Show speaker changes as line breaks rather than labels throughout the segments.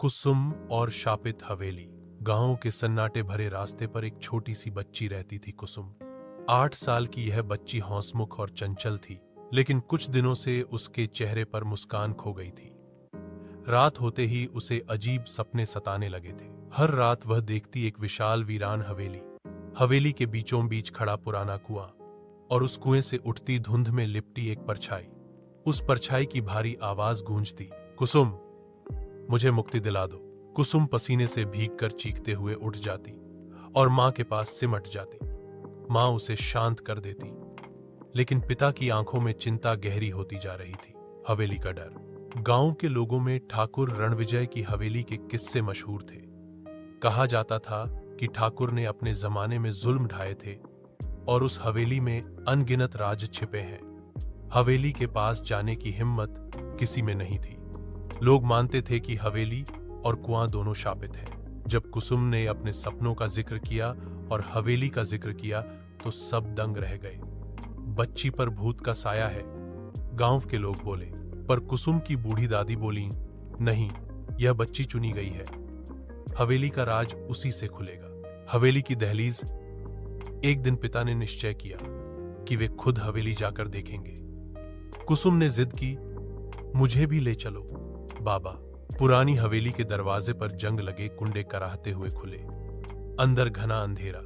कुसुम और शापित हवेली। गांव के सन्नाटे भरे रास्ते पर एक छोटी सी बच्ची रहती थी कुसुम। 8 साल की यह बच्ची हौसमुख और चंचल थी, लेकिन कुछ दिनों से उसके चेहरे पर मुस्कान खो गई थी। रात होते ही उसे अजीब सपने सताने लगे थे। हर रात वह देखती एक विशाल वीरान हवेली। हवेली के बीचों बीच खड़ा पुराना कुआं और उस कुएं से उठती धुंध में लिपटी एक परछाई। उस परछाई की भारी आवाज गूंजती, कुसुम, मुझे मुक्ति दिला दो। कुसुम पसीने से भीगकर चीखते हुए उठ जाती और मां के पास सिमट जाती। मां उसे शांत कर देती, लेकिन पिता की आंखों में चिंता गहरी होती जा रही थी। हवेली का डर। गांव के लोगों में ठाकुर रणविजय की हवेली के किस्से मशहूर थे। कहा जाता था कि ठाकुर ने अपने जमाने में जुल्म ढाए थे और उस हवेली में अनगिनत राज छिपे हैं। हवेली के पास जाने की हिम्मत किसी में नहीं थी। लोग मानते थे कि हवेली और कुआं दोनों शापित हैं। जब कुसुम ने अपने सपनों का जिक्र किया और हवेली का जिक्र किया तो सब दंग रह गए। बच्ची पर भूत का साया है, गांव के लोग बोले, पर कुसुम की बूढ़ी दादी बोली, नहीं, यह बच्ची चुनी गई है। हवेली का राज उसी से खुलेगा। हवेली की दहलीज। एक दिन पिता ने निश्चय किया कि वे खुद हवेली जाकर देखेंगे। कुसुम ने जिद की, मुझे भी ले चलो बाबा। पुरानी हवेली के दरवाजे पर जंग लगे कुंडे कराहते हुए खुले। अंदर घना अंधेरा,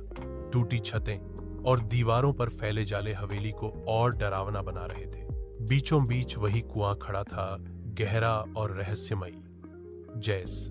टूटी छतें और दीवारों पर फैले जाले हवेली को और डरावना बना रहे थे। बीचों बीच वही कुआं खड़ा था, गहरा और रहस्यमयी। जैस